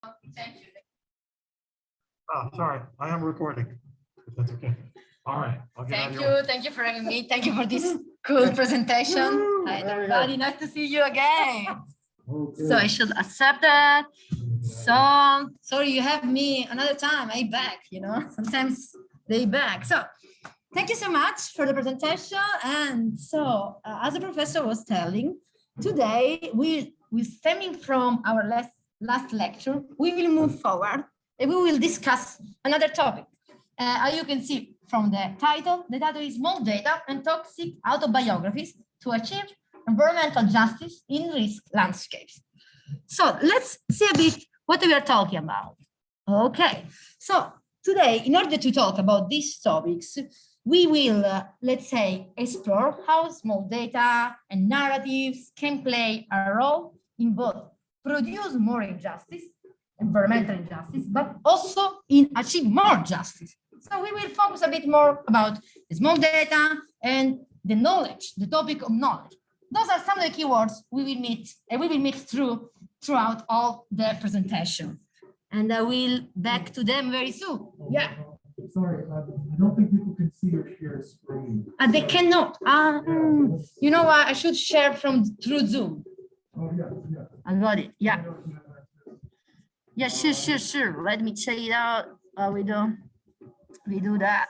Thank you. Oh, sorry, I am recording, if that's okay. All right. Thank you for having me. Thank you for this cool presentation. Hi, everybody. Nice to see you again. Okay. So I should accept that. So sorry, you have me another time. I back, sometimes they back. So thank you so much for the presentation. And so as the professor was telling, today we stemming from our last lecture, we will move forward and we will discuss another topic. As you can see from the title is Small Data and Toxic Autobiographies to Achieve Environmental Justice in Risk Landscapes. So let's see a bit what we are talking about. Okay, so today, in order to talk about these topics, we will, let's say, explore how small data and narratives can play a role in both produce more injustice, environmental injustice, but also in achieve more justice. So we will focus a bit more about small data and the knowledge, the topic of knowledge. Those are some of the keywords we will meet throughout all the presentation. And I will back to them very soon. Yeah. Sorry, I don't think people can see your share screen. They cannot. You know what? I should share through Zoom. Oh, yeah. I got it. Yeah. Yeah, sure. Let me check it out. We do that.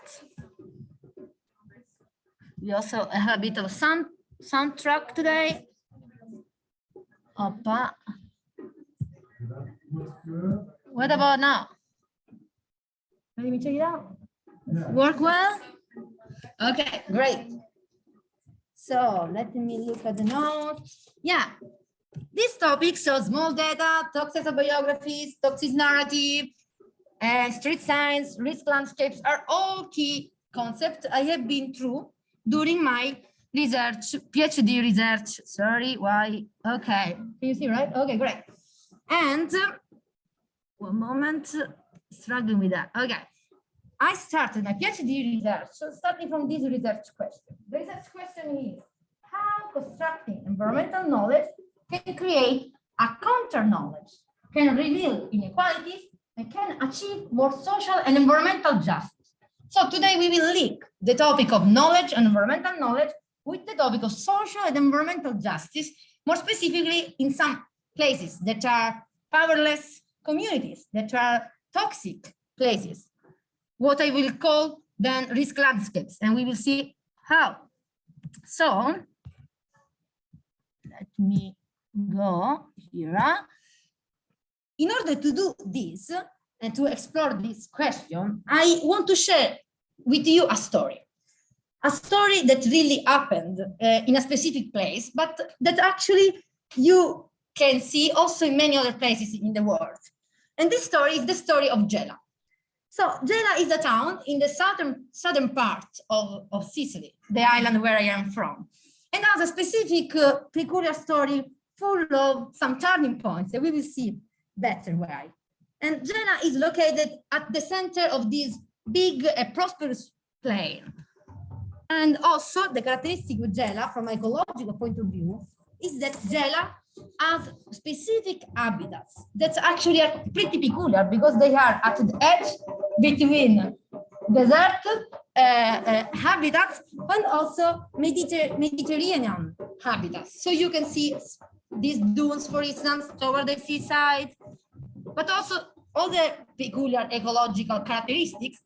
We also have a bit of a soundtrack today. Opa. What about now? Let me check it out. Yeah. Work well? Okay, great. So let me look at the notes. Yeah, this topic, so small data, toxic biographies, toxic narrative, and street science, risk landscapes are all key concepts I have been through during my research, PhD research. Sorry, why? Okay, can you see, right? Okay, great. And one moment, struggling with that. Okay, I started my PhD research, so starting from this research question. The research question is, how constructing environmental knowledge can create a counter knowledge, can reveal inequalities, and can achieve more social and environmental justice. So today we will link the topic of knowledge and environmental knowledge with the topic of social and environmental justice, more specifically in some places that are powerless communities, that are toxic places, what I will call then risk landscapes, and we will see how. So let me go here. In order to do this and to explore this question, I want to share with you a story that really happened in a specific place, but that actually you can see also in many other places in the world. And this story is the story of Gela. So Gela is a town in the southern part of Sicily, the island where I am from, and has a specific peculiar story full of some turning points that we will see better why. And Gela is located at the center of this big prosperous plain. And also the characteristic of Gela from an ecological point of view is that Gela has specific habitats that actually are pretty peculiar because they are at the edge between desert habitats and also Mediterranean habitats. So you can see these dunes, for instance, over the seaside, but also all the peculiar ecological characteristics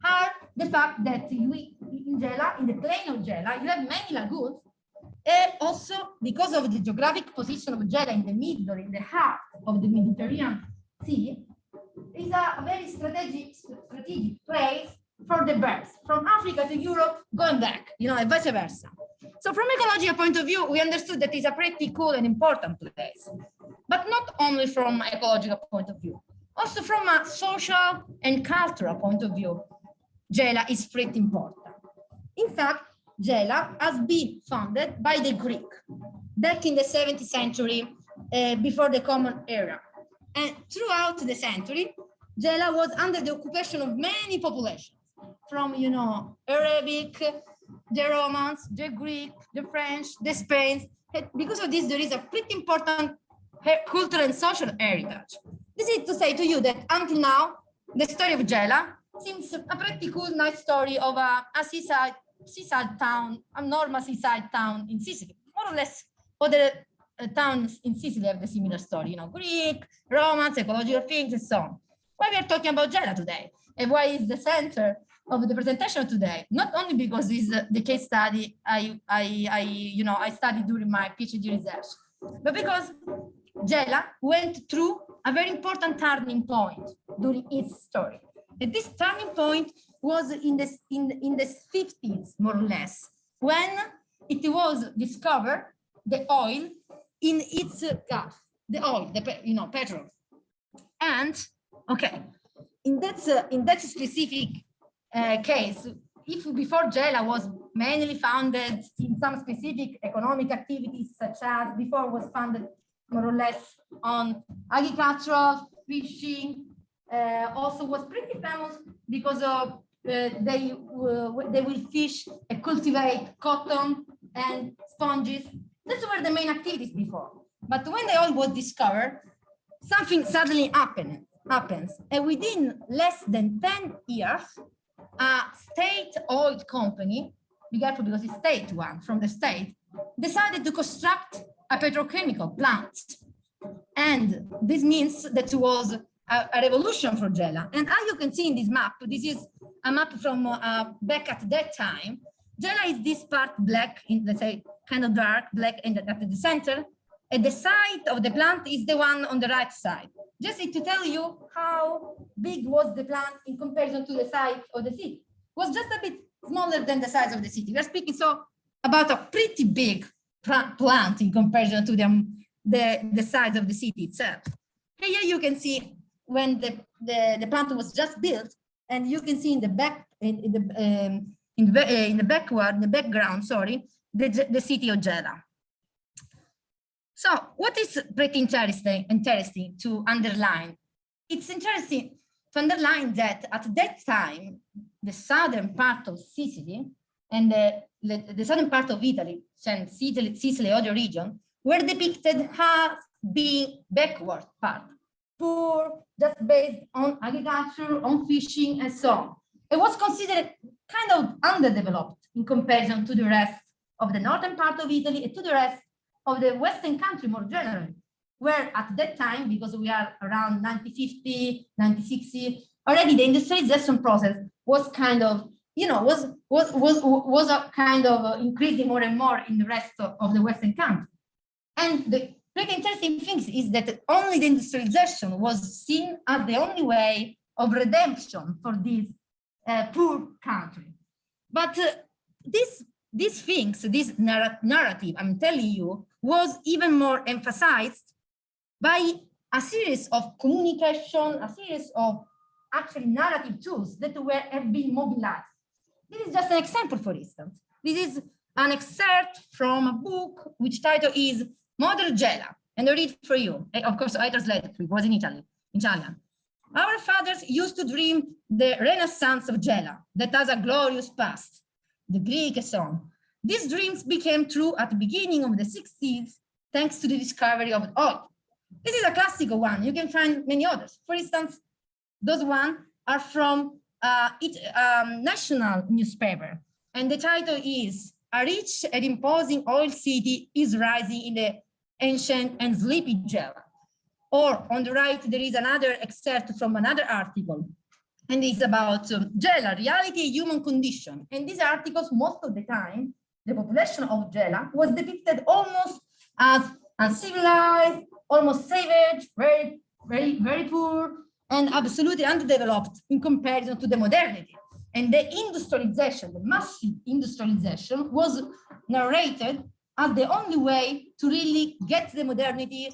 are the fact that in Gela, in the plain of Gela, you have many lagoons. And also, because of the geographic position of Gela in the middle, in the heart of the Mediterranean Sea, is a very strategic place for the birds from Africa to Europe, going back, and vice versa. So from ecological point of view, we understood that it's a pretty cool and important place, but not only from an ecological point of view, also from a social and cultural point of view, Gela is pretty important. In fact, Gela has been founded by the Greek back in the 7th century, before the Common Era. And throughout the century, Gela was under the occupation of many populations, from, Arabic, the Romans, the Greek, the French, the Spain. Because of this, there is a pretty important cultural and social heritage. This is to say to you that until now, the story of Gela seems a pretty cool, nice story of a seaside town, a normal seaside town in Sicily. More or less, other towns in Sicily have the similar story, you know, Greek, Romance, ecological things, and so on. Why we are talking about Gela today, and why is the center of the presentation today? Not only because it's the case study I studied during my PhD research, but because Gela went through a very important turning point during its story. And this turning point was in the 50s, more or less, when it was discovered the oil in its Gulf, the oil, petrol. And okay, in that specific case, if before Gela was mainly founded in some specific economic activities, such as before was founded more or less on agricultural, fishing, also was pretty famous because of they will fish and cultivate cotton and sponges. These were the main activities before. But when the oil was discovered, something suddenly happens. And within less than 10 years, a state oil company, be careful because it's state one from the state, decided to construct a petrochemical plant. And this means that it was a revolution for Gela. And as you can see in this map, this is a map from back at that time. Gela is this part black, in, let's say, kind of dark black at the center. And the site of the plant is the one on the right side. Just to tell you how big was the plant in comparison to the size of the city. It was just a bit smaller than the size of the city. We are speaking about a pretty big plant in comparison to the size of the city itself. Here you can see when the plant was just built, and you can see in the background, sorry, the city of Gela. So what is pretty interesting to underline? It's interesting to underline that at that time, the southern part of Sicily and the southern part of Italy, and Sicily, other region, were depicted as being backward part, poor, just based on agriculture, on fishing, and so on. It was considered kind of underdeveloped in comparison to the rest of the northern part of Italy and to the rest of the Western country more generally, where at that time, because we are around 1950, 1960, already the industrialization process was kind of, was a kind of increasing more and more in the rest of the Western country. And the pretty interesting thing is that only the industrialization was seen as the only way of redemption for this poor country. But these things, this narrative, I'm telling you, was even more emphasized by a series of communication, a series of actually narrative tools that have been mobilized. This is just an example, for instance. This is an excerpt from a book which title is Modern Gela, and I read for you. Of course, I translated it was in Italian. Our fathers used to dream the renaissance of Gela that has a glorious past, the Greek song. These dreams became true at the beginning of the 60s, thanks to the discovery of oil. This is a classical one. You can find many others. For instance, those ones are from national newspaper, and the title is "A Rich and Imposing Oil City is Rising in the Ancient and Sleepy Gela." Or on the right, there is another excerpt from another article, and it's about Gela, reality and human condition. And these articles, most of the time, the population of Gela was depicted almost as uncivilized, almost savage, very, very, very poor, and absolutely underdeveloped in comparison to the modernity. And the industrialization, the massive industrialization, was narrated as the only way to really get the modernity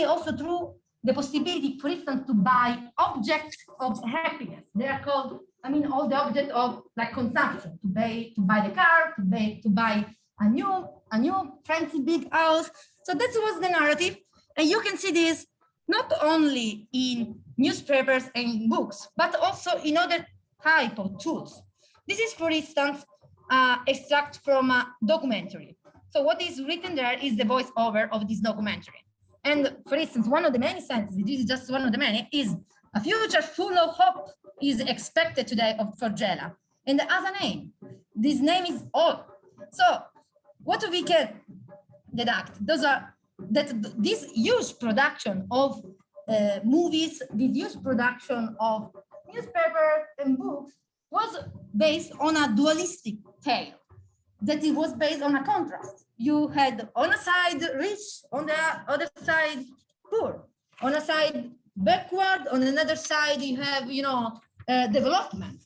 also through the possibility, for instance, to buy objects of happiness. They are called, all the objects of like consumption, to buy the car, to buy a new fancy big house. So that was the narrative. And you can see this not only in newspapers and in books, but also in other type of tools. This is, for instance, extract from a documentary. So what is written there is the voiceover of this documentary. And for instance, one of the many sentences, this is just one of the many, is a future full of hope is expected today for Gela. And as a name, this name is all. So what we can deduct, those are that this huge production of movies, this huge production of newspapers and books was based on a dualistic tale, that it was based on a contrast. You had on a side rich, on the other side poor, on a side backward, on another side you have, development.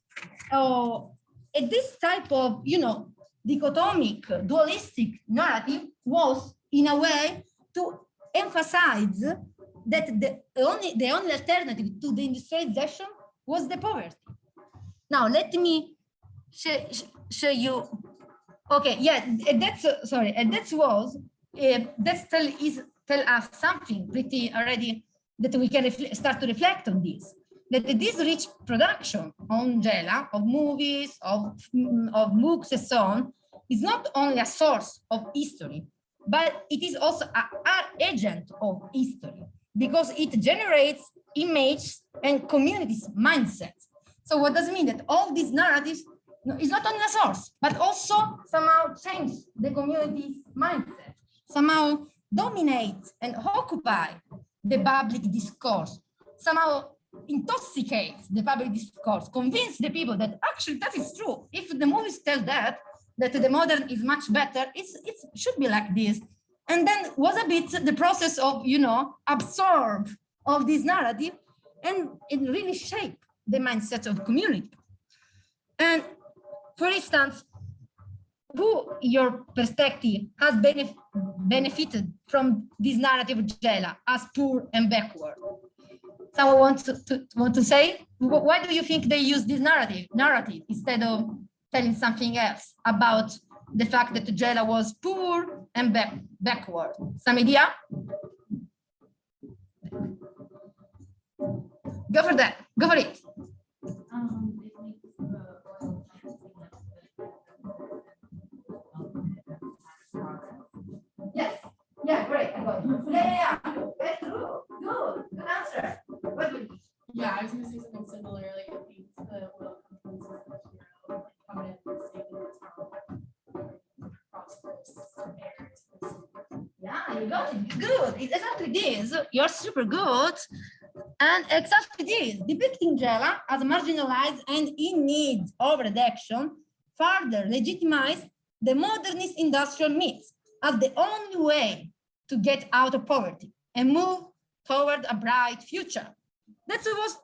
And this type of, dichotomic, dualistic narrative was in a way to emphasize that the only alternative to the industrialization was the poverty. Now let me show you. Okay, yeah, that's sorry, and that was tell us something pretty already that we can start to reflect on this. That this rich production on Gela of movies, of books, and so on, is not only a source of history, but it is also an agent of history because it generates image and communities mindset. So what does it mean? That all these narratives is not only a source, but also somehow change the community's mindset, somehow dominate and occupy the public discourse, somehow intoxicate the public discourse, convince the people that actually that is true. If the movies tell that the modern is much better, it should be like this. And then was a bit the process of, absorb of this narrative, and it really shaped the mindset of community. And for instance, who, your perspective, has benefited from this narrative of Gela as poor and backward? Someone want to say? Why do you think they use this narrative instead of telling something else about the fact that Gela was poor and backward? Some idea? Go for that. Go for it. Yes. Yeah, great. I got it. Yeah. That's good. Good answer. What would you? Yeah, I was going to say something similar, like it leads the oil companies to come in and stake in prosperous areas. Yeah, you got it. Good. It's exactly this. You're super good. And exactly this, depicting Gela as marginalized and in need of reduction, further legitimize the modernist industrial myth as the only way to get out of poverty and move toward a bright future. That was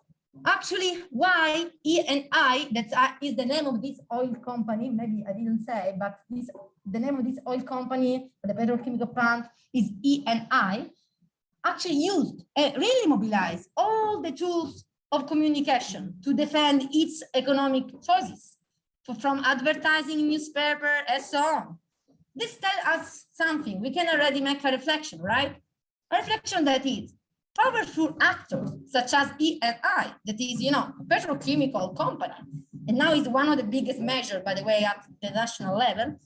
actually why E&I, that is the name of this oil company, maybe I didn't say, but the name of this oil company, the petrochemical plant, is E&I, actually used and really mobilized all the tools of communication to defend its economic choices, from advertising, newspaper, and so on. This tells us something. We can already make a reflection, right? A reflection that is powerful actors such as E&I, that is, a petrochemical company, and now is one of the biggest measures, by the way, at the national level.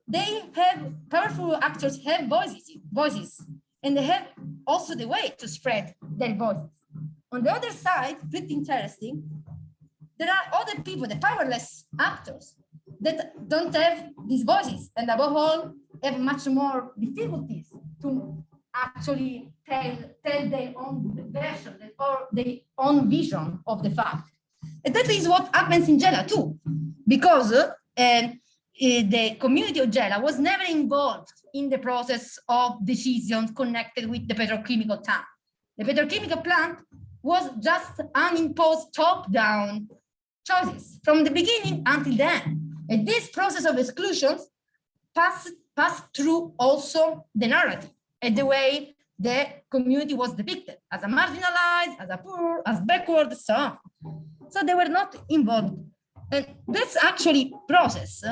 They have powerful actors have voices, and they have also the way to spread their voices. On the other side, pretty interesting, there are other people, the powerless actors, that don't have these voices, and above all, have much more difficulties to actually tell their own version or their own vision of the fact. And that is what happens in Gela too, because the community of Gela was never involved in the process of decisions connected with the petrochemical plant. The petrochemical plant was just unimposed top-down choices from the beginning until the end. And this process of exclusions passed through also the narrative and the way the community was depicted as a marginalized, as a poor, as backward, so on. So they were not involved. And this actually process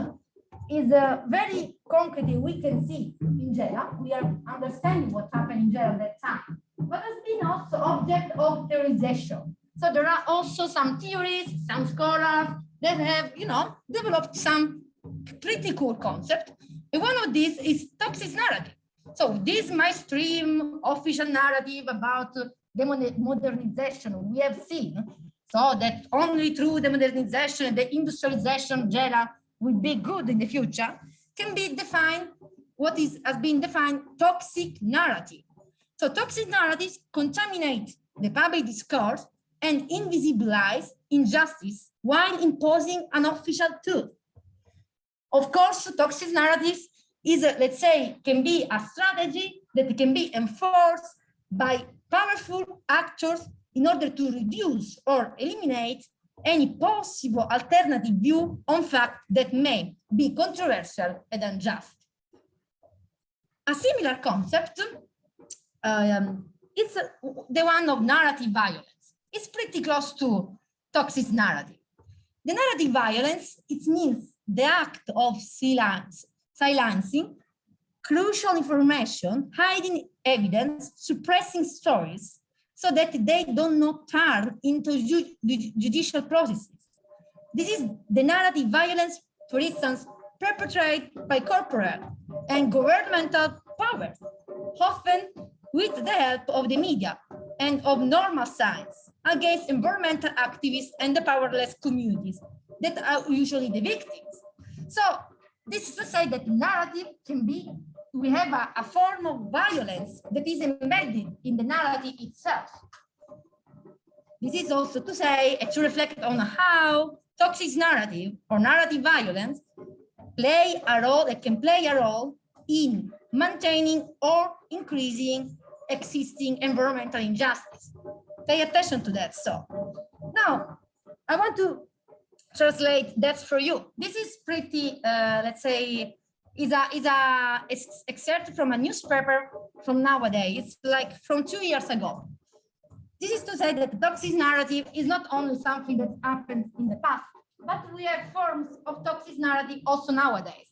is very concrete. We can see in Gela. We are understanding what happened in Gela at that time, but has been also object of theorization. So there are also some theories, some scholars that have, developed some pretty cool concept. And one of these is toxic narrative. So this mainstream official narrative about the modernization we have seen, so that only through the modernization and the industrialization Gela will be good in the future, can be defined has been defined toxic narrative. So toxic narratives contaminate the public discourse and invisibilize injustice while imposing an official truth. Of course, toxic narratives is, let's say, can be a strategy that can be enforced by powerful actors in order to reduce or eliminate any possible alternative view on fact that may be controversial and unjust. A similar concept is the one of narrative violence. It's pretty close to toxic narrative. The narrative violence, it means the act of silencing crucial information, hiding evidence, suppressing stories, so that they do not turn into judicial processes. This is the narrative violence, for instance, perpetrated by corporate and governmental powers, often with the help of the media and of normal science, against environmental activists and the powerless communities that are usually the victims. So this is to say that narrative can be, we have a form of violence that is embedded in the narrative itself. This is also to say and to reflect on how toxic narrative or narrative violence play a role, it can play a role in maintaining or increasing existing environmental injustice. Pay attention to that. So now I want to translate that for you. This is pretty, let's say, is a excerpt from a newspaper from nowadays. It's like from 2 years ago. This is to say that the toxic narrative is not only something that happened in the past, but we have forms of toxic narrative also nowadays.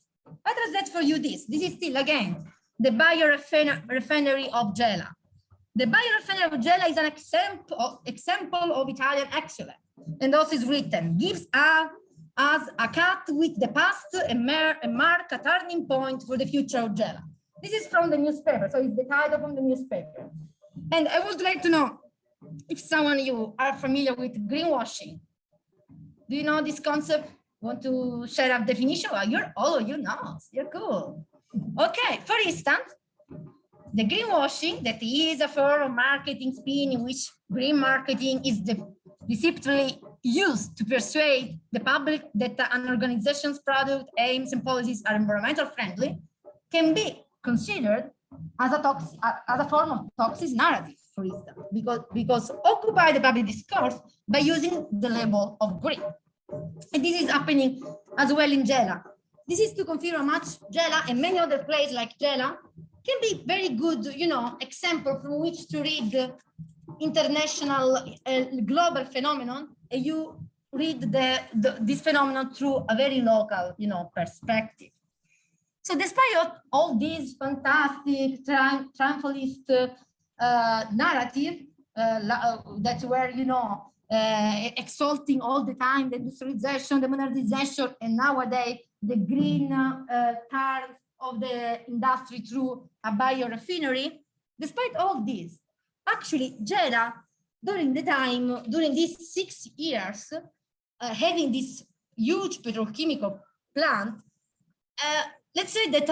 I translate for you this. This is still, again, the biorefinery of Gela. The biorefinery of Gela is an example of Italian excellence. And also is written, gives us a cut with the past and mark a turning point for the future of Gela. This is from the newspaper, so it's the title from the newspaper. And I would like to know if someone you are familiar with greenwashing. Do you know this concept? Want to share a definition? Oh, you know, you're cool. Okay, for instance, the greenwashing, that is a form of marketing spin in which green marketing is deceptively used to persuade the public that an organization's product, aims, and policies are environmental friendly, can be considered as a form of toxic narrative, for instance, because occupy the public discourse by using the label of green. And this is happening as well in Gela. This is to confirm how much Gela and many other places like Gela can be very good, example from which to read international global phenomenon, and you read this phenomenon through a very local, perspective. So despite all these fantastic triumphalist narrative that were, exalting all the time the industrialization, the modernization, and nowadays the green turn of the industry through a biorefinery, despite all this, actually, Gela, during these 6 years, having this huge petrochemical plant, let's say that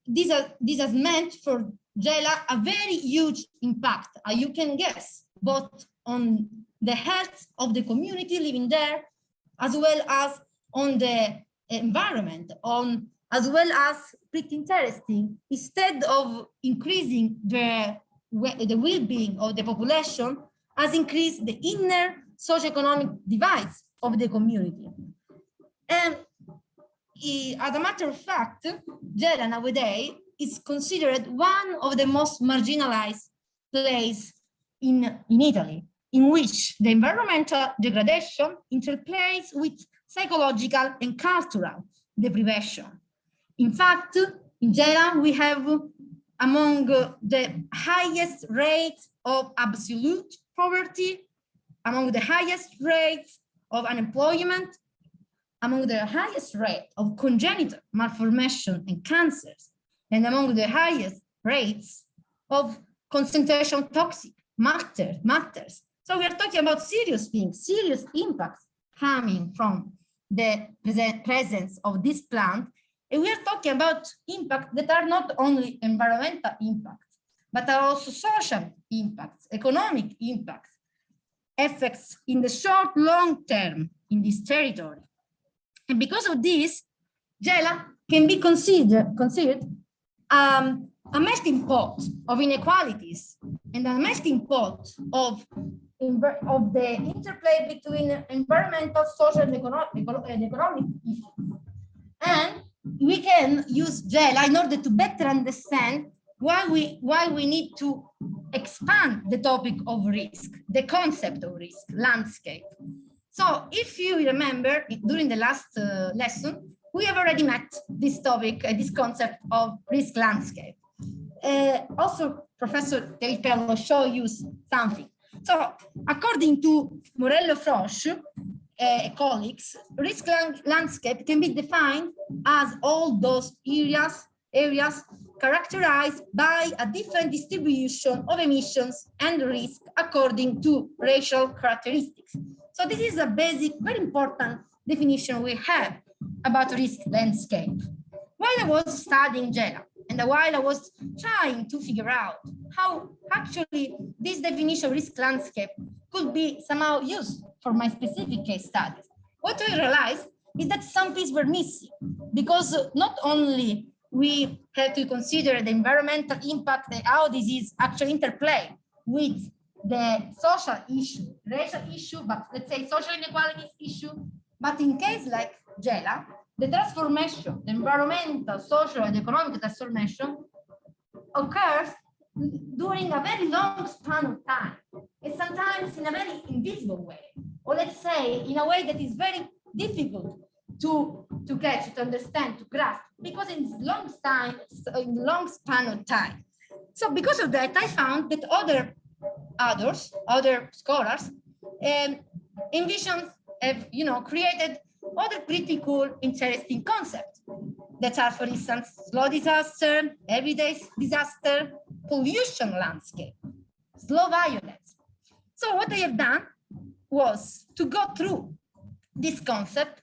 this has meant for Gela a very huge impact, you can guess, both on the health of the community living there, as well as on the environment, as well as pretty interesting, instead of increasing the well-being of the population, has increased the inner socioeconomic divides of the community. And as a matter of fact, Gela nowadays is considered one of the most marginalized places in Italy, in which the environmental degradation interplays with psychological and cultural deprivation. In fact, in Gela, we have among the highest rates of absolute poverty, among the highest rates of unemployment, among the highest rate of congenital malformation and cancers, and among the highest rates of concentration of toxic matters. So we are talking about serious things, serious impacts coming from the presence of this plant. And we are talking about impacts that are not only environmental impacts, but are also social impacts, economic impacts, effects in the short, long term in this territory. And because of this, Gela can be considered a melting pot of inequalities and a melting pot of the interplay between environmental, social, and economic issues. And we can use Gela in order to better understand why we need to expand the topic of risk, the concept of risk landscape. So if you remember, during the last lesson, we have already met this topic, this concept of risk landscape. Also, Professor Del Pello showed you something. So according to Morello Frosch, colleagues, risk landscape can be defined as all those areas characterized by a different distribution of emissions and risk according to racial characteristics. So this is a basic, very important definition we have about risk landscape. While I was studying Gela, and while I was trying to figure out how actually this definition of risk landscape could be somehow used for my specific case studies, what I realized is that some pieces were missing, because not only we have to consider the environmental impact and how this is actually interplay with the social issue, racial issue, but let's say social inequalities issue, but in case like Gela, the transformation, the environmental, social, and economic transformation occurs during a very long span of time, and sometimes in a very invisible way, or let's say in a way that is very difficult to catch, to understand, to grasp, because in long span of time. So because of that, I found that other scholars envisioned, have created other pretty cool, interesting concepts that are, for instance, slow disaster, everyday disaster, pollution landscape, slow violence. So what I have done was to go through this concept,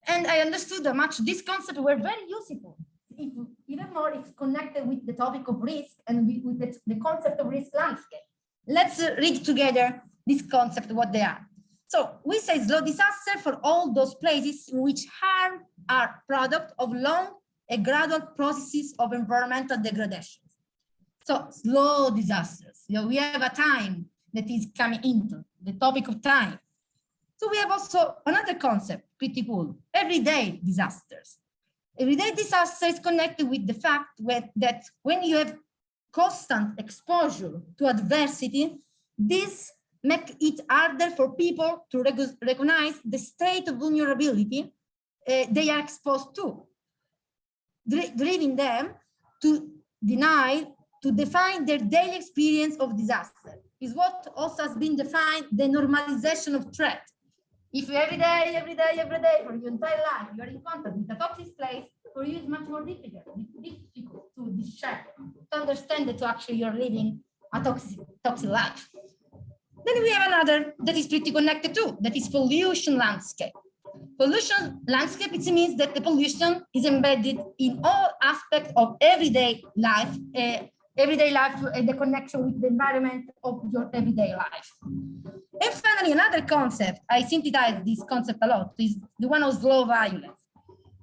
and I understood how much these concepts were very useful. Even more, it's connected with the topic of risk and with the concept of risk landscape. Let's read together this concept, what they are. So we say slow disaster for all those places in which harm are product of long and gradual processes of environmental degradation. So slow disasters, we have a time that is coming into the topic of time. So we have also another concept, pretty cool, everyday disasters. Everyday disaster is connected with the fact that when you have constant exposure to adversity, this makes it harder for people to recognize the state of vulnerability they are exposed to, driving them to define their daily experience of disaster. Is what also has been defined the normalization of threat. If every day, for your entire life, you are in contact with a toxic place, for you it's much more difficult to discern, to understand that actually you're living a toxic life. Then we have another that is pretty connected too, that is pollution landscape. Pollution landscape, it means that the pollution is embedded in all aspects of everyday life and the connection with the environment of your everyday life. And finally, another concept, I synthesize this concept a lot, is the one of slow violence.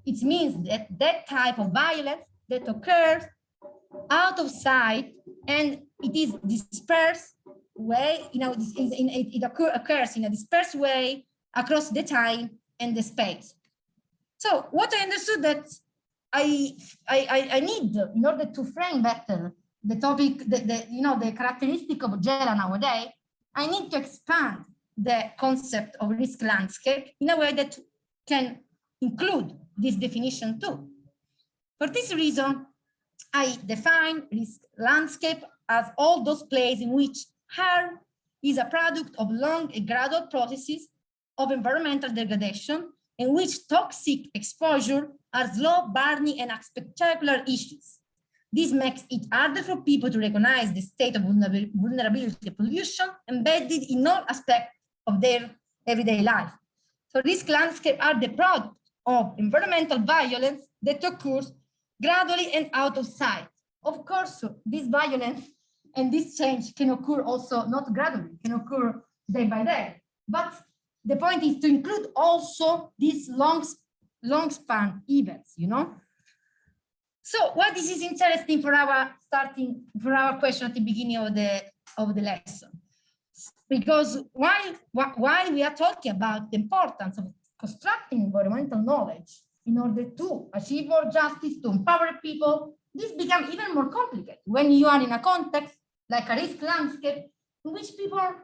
It means that type of violence that occurs out of sight and it is dispersed way, it occurs in a dispersed way across the time and the space. So what I understood that I need, in order to frame better the topic, the characteristic of Gela nowadays, I need to expand the concept of risk landscape in a way that can include this definition too. For this reason, I define risk landscape as all those places in which harm is a product of long and gradual processes of environmental degradation, in which toxic exposure are slow, burning, and spectacular issues. This makes it harder for people to recognize the state of vulnerability and pollution embedded in all aspects of their everyday life. So risk landscapes are the product of environmental violence that occurs gradually and out of sight. Of course, this violence and this change can occur also not gradually, can occur day by day. But the point is to include also these long span events, you know? So why this is interesting for our question at the beginning of the lesson? Because while we are talking about the importance of constructing environmental knowledge in order to achieve more justice, to empower people, this becomes even more complicated when you are in a context like a risk landscape in which people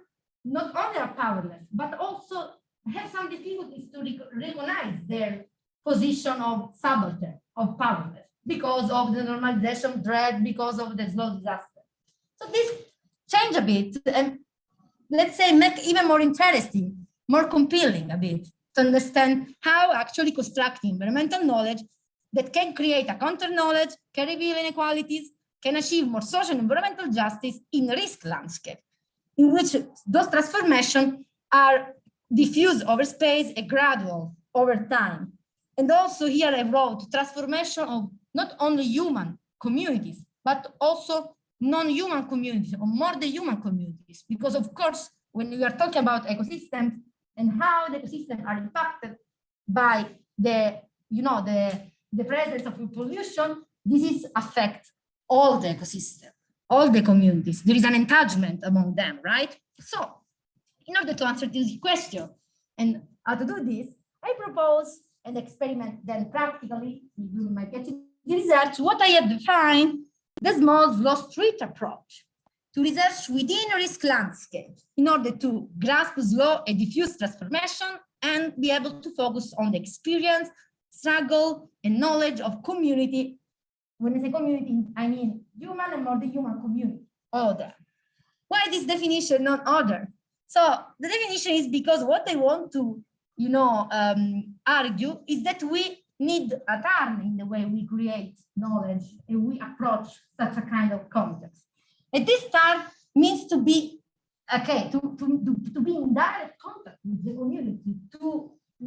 not only are powerless, but also have some difficulties to recognize their position of subaltern, of powerless, because of the normalization dread, because of the slow disaster. So this change a bit and let's say make even more interesting, more compelling a bit to understand how actually constructing environmental knowledge that can create a counter knowledge, can reveal inequalities, can achieve more social and environmental justice in risk landscape, in which those transformations are diffused over space and gradual over time. And also here I wrote transformation of not only human communities, but also non-human communities or more than human communities. Because of course, when we are talking about ecosystems and how the ecosystems are impacted by the presence of pollution, this is affect all the ecosystem, all the communities. There is an attachment among them, right? So in order to answer this question and how to do this, I propose an experiment then practically during my PhD research, what I have defined the small slow street approach to research within a risk landscape in order to grasp slow and diffuse transformation and be able to focus on the experience, struggle, and knowledge of community. When I say community, I mean human and more than human community, all of them. Why this definition, not other? So the definition is because what I want to, argue is that we need a turn in the way we create knowledge and we approach such a kind of context. And this turn means to be, to be in direct contact with the community.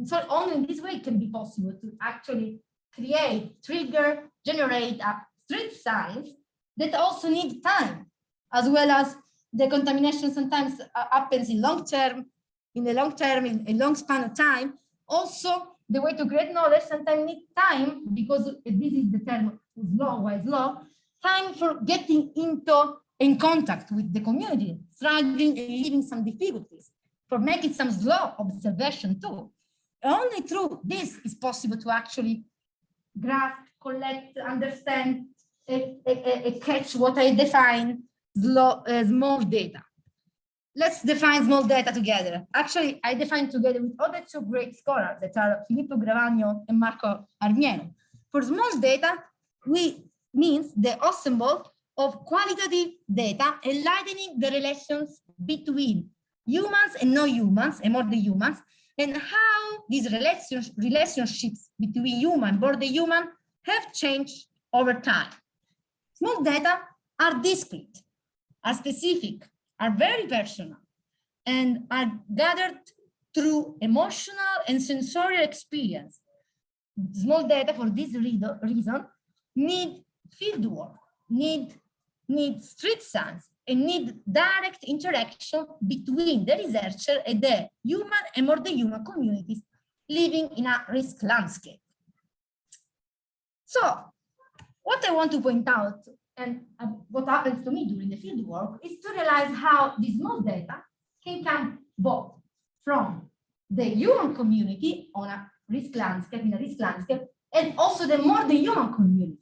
So only in this way it can be possible to actually create, trigger, generate street signs that also need time, as well as the contamination sometimes happens in long term, in a long span of time. Also, the way to create knowledge sometimes needs time, because this is the term wise law, time for getting in contact with the community, struggling and living some difficulties, for making some slow observation too. Only through this is possible to actually grasp, collect, understand, catch what I define small data. Let's define small data together. Actually, I define together with other two great scholars that are Filippo Gravagno and Marco Armiero. For small data, means the ensemble of qualitative data enlightening the relations between humans and non-humans and more than humans, and how these relationships between human and more than human have changed over time. Small data are discrete, are specific, are very personal, and are gathered through emotional and sensorial experience. Small data, for this reason, need fieldwork, need street signs, and need direct interaction between the researcher and the human and more than human communities living in a risk landscape. So, what I want to point out, and what happens to me during the field work, is to realize how this small data can come both from the human community on a risk landscape, and also the more than human community.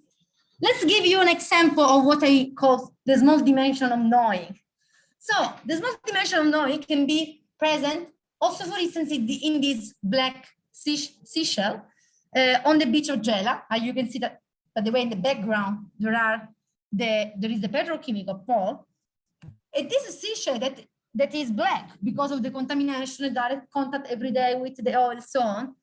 Let's give you an example of what I call the small dimension of knowing. So the small dimension of knowing can be present also, for instance, in this black seashell on the beach of Gela. You can see that, by the way, in the background, there is the petrochemical pole. It is a seashell that is black because of the contamination, the direct contact every day with the oil, so on.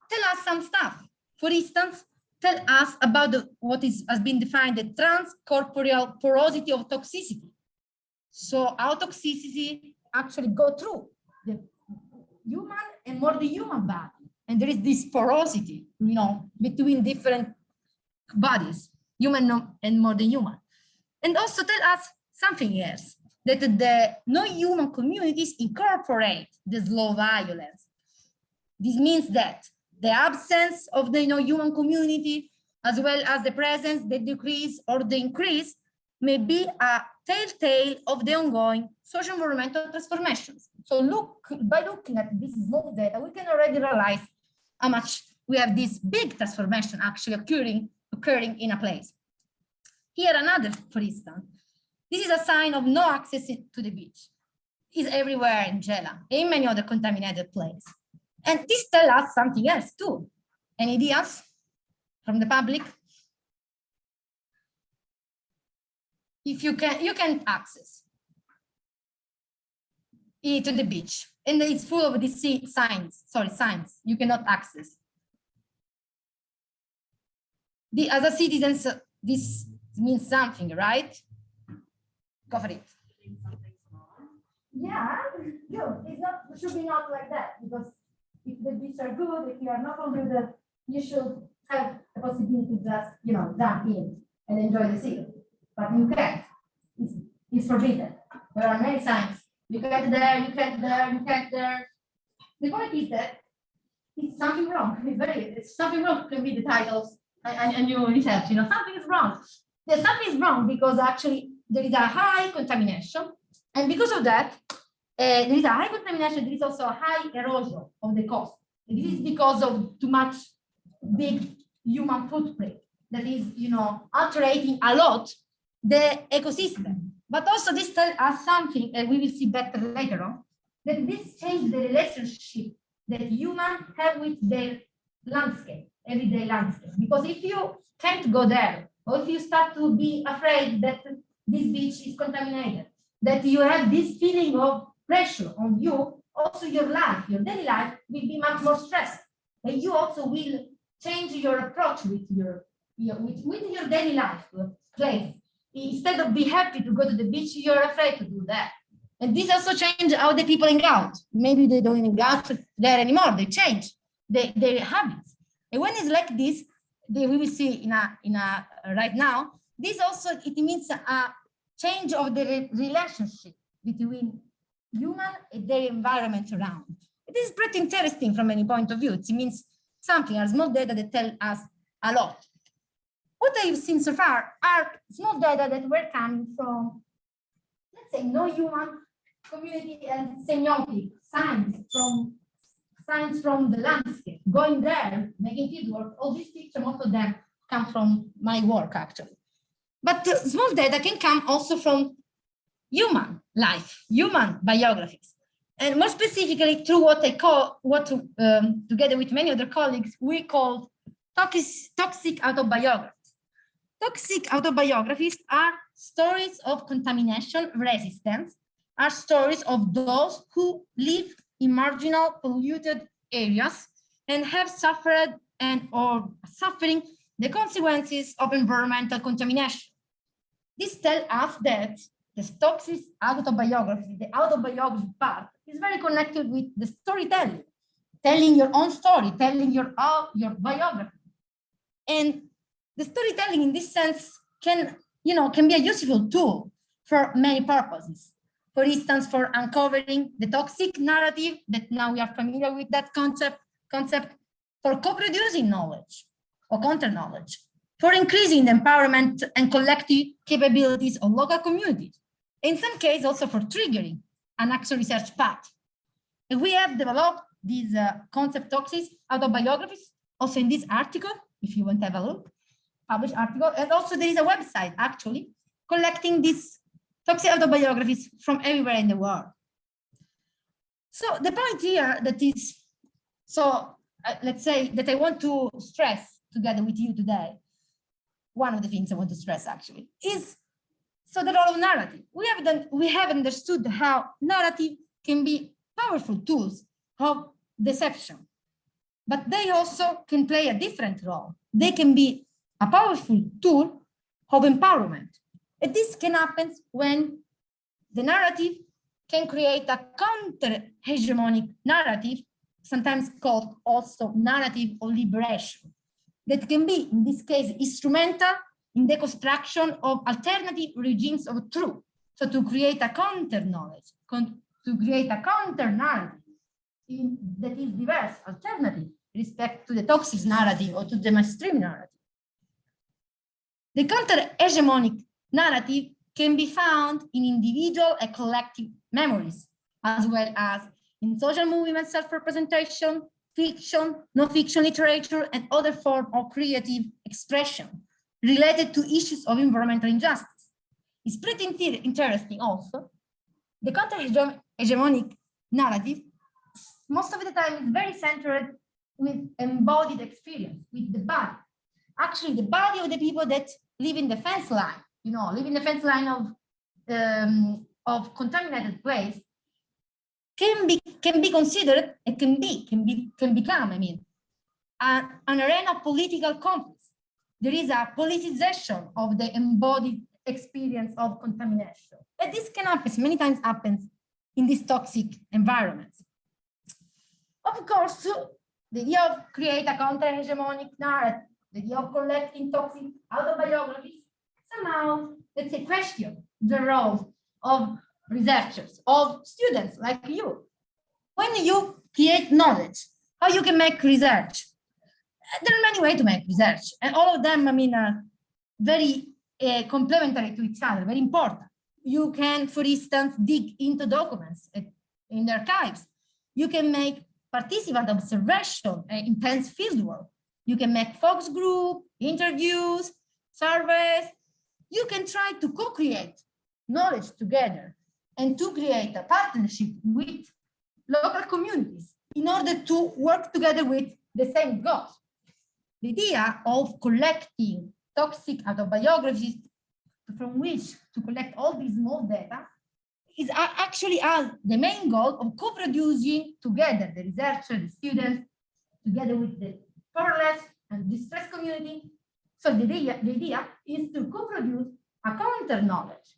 Tell us some stuff. For instance, tell us about what has been defined the transcorporeal porosity of toxicity. So how toxicity actually go through the human and more the human body. And there is this porosity, between different bodies, human and more than human. And also tell us something else, that the non-human communities incorporate the slow violence. This means that the absence of the non-human community, as well as the presence, the decrease or the increase, may be a telltale of the ongoing social environmental transformations. So by looking at this small data, we can already realize how much we have this big transformation actually occurring in a place. Here another, for instance, this is a sign of no access to the beach. It's everywhere in Gela, in many other contaminated places. And this tells us something else too. Any ideas from the public? If you can't access it to the beach, and it's full of these signs you cannot access. As a citizens, this means something, right? Go for it. Yeah, good. It should be not like that, because if the beaches are good, if you are not polluted, you should have the possibility to just, jump in and enjoy the sea. But you can't. It's forbidden. There are many signs. You can't there, you can't there, you can't there. The point is that it's something wrong. It's something wrong can be the titles and you research, something is wrong. There's something is wrong because actually there is a high contamination. And because of that, there is a high contamination, there is also a high erosion of the coast. And this is because of too much big human footprint that is, altering a lot the ecosystem. But also this tells us something, and we will see better later on, that this changes the relationship that humans have with their landscape, everyday landscape. Because if you can't go there, or if you start to be afraid that this beach is contaminated, that you have this feeling of pressure on you, also your life, your daily life will be much more stressed. And you also will change your approach with your daily life place. Instead of be happy to go to the beach, you're afraid to do that. And this also changes how the people hang out. Maybe they don't hang out there anymore. They change their habits. And when it's like this, we will see right now. This also it means a change of the relationship between human and their environment around. It is pretty interesting from any point of view. It means something, a small data that tell us a lot. What I've seen so far are small data that were coming from, let's say, no human community and semiotic science from the landscape, going there, making field work. All these pictures, most of them come from my work actually. But small data can come also from human life, human biographies. And more specifically through what I call, together with many other colleagues, we call toxic autobiographies. Toxic autobiographies are stories of contamination resistance, are stories of those who live in marginal polluted areas and have suffered or suffering the consequences of environmental contamination. This tells us that the toxic autobiography, the autobiography part, is very connected with the storytelling, telling your own story, telling your biography. And the storytelling in this sense can be a useful tool for many purposes. For instance, for uncovering the toxic narrative that now we are familiar with that concept, for co-producing knowledge or counter-knowledge, for increasing the empowerment and collective capabilities of local communities. In some cases, also for triggering an action research path. And we have developed these concept toxic autobiographies also in this article, if you want to have a look, published article. And also there is a website actually collecting these toxic autobiographies from everywhere in the world. So the point here that is, let's say that I want to stress together with you today, one of the things I want to stress actually is the role of narrative. We have understood how narrative can be powerful tools of deception. but they also can play a different role. They can be a powerful tool of empowerment. And this can happen when the narrative can create a counter-hegemonic narrative, sometimes called also narrative of liberation, that can be, in this case, instrumental in the construction of alternative regimes of truth. So to create a counter-knowledge, to create a counter-narrative that is diverse, alternative, respect to the toxic narrative or to the mainstream narrative. The counter-hegemonic narrative can be found in individual and collective memories, as well as in social movement self-representation, fiction, non-fiction literature, and other forms of creative expression related to issues of environmental injustice. It's pretty interesting also. The counter-hegemonic narrative, most of the time, is very centered with embodied experience, with the body. Actually, the body of the people that live in the fence line, live in the fence line of contaminated place, can be considered, it can become, an arena of political conflicts. There is a politicization of the embodied experience of contamination. And this can happen, many times happens in these toxic environments. Of course, the idea of create a counter-hegemonic narrative, the idea of collecting toxic autobiographies, somehow, let's say, question the role of researchers, of students like you. When you create knowledge, how you can make research? There are many ways to make research, and all of them, are very complementary to each other, very important. You can, for instance, dig into documents in the archives. You can make participant observation, intense fieldwork. You can make focus group, interviews, surveys. You can try to co-create knowledge together and to create a partnership with local communities in order to work together with the same goals. The idea of collecting toxic autobiographies from which to collect all these small data is actually the main goal of co-producing together the researchers, the students, together with the powerless and distressed community. So the idea is to co-produce a counter-knowledge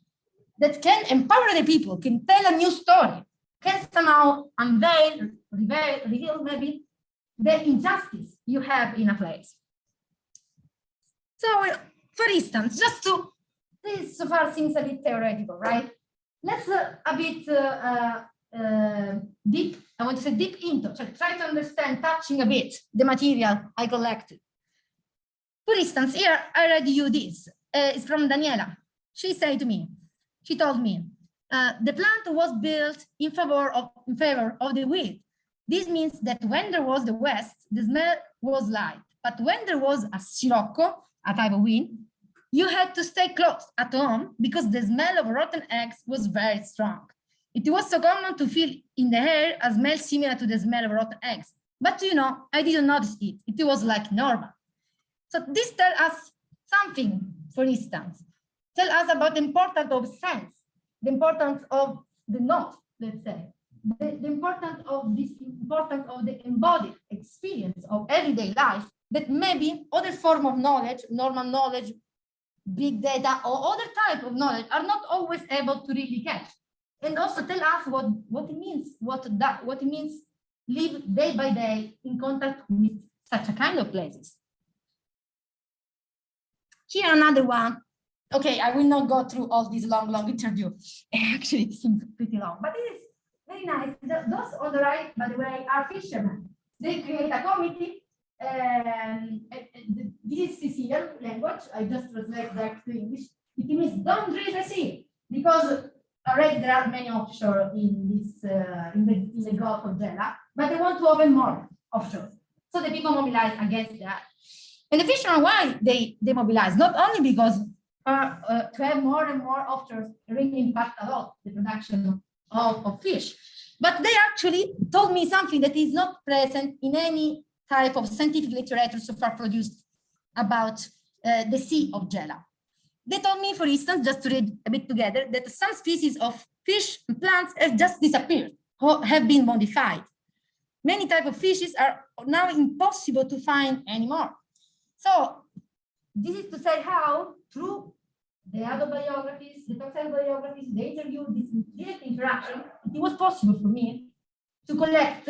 that can empower the people, can tell a new story, can somehow unveil, reveal maybe the injustice you have in a place. So, for instance, this so far seems a bit theoretical, right? Let's a bit deep, I want to say deep into, so try to understand, touching a bit the material I collected. For instance, here I read you this, it's from Daniela. She told me, the plant was built in favor of the wind. This means that when there was the west, the smell was light. But when there was a sirocco, a type of wind, you had to stay close at home because the smell of rotten eggs was very strong. It was so common to feel in the air a smell similar to the smell of rotten eggs. But I didn't notice it. It was like normal. So this tells us something, for instance. Tell us about the importance of sense, the importance of the note, let's say, the importance of the embodied experience of everyday life that maybe other form of knowledge, normal knowledge, big data, or other type of knowledge are not always able to really catch. And also tell us what it means, what it means live day by day in contact with such a kind of places. Here another one. Okay, I will not go through all this long interview. Actually, it seems pretty long, but it is very nice. Those on the right, by the way, are fishermen. They create a committee. This is Sicilian language. I just translate that to English. It means don't drill the sea, because already there are many offshore in this in the Gulf of Gela, but they want to open more offshore. So the people mobilize against that. And the fishermen, why they mobilize? Not only because to have more and more offshore really impact a lot the production of fish, but they actually told me something that is not present in any type of scientific literature so far produced about the Sea of Gela. They told me, for instance, just to read a bit together, that some species of fish and plants have just disappeared or have been modified. many types of fishes are now impossible to find anymore. So this is to say how through the autobiographies, the toxobiographies, the interview, this direct interaction, it was possible for me to collect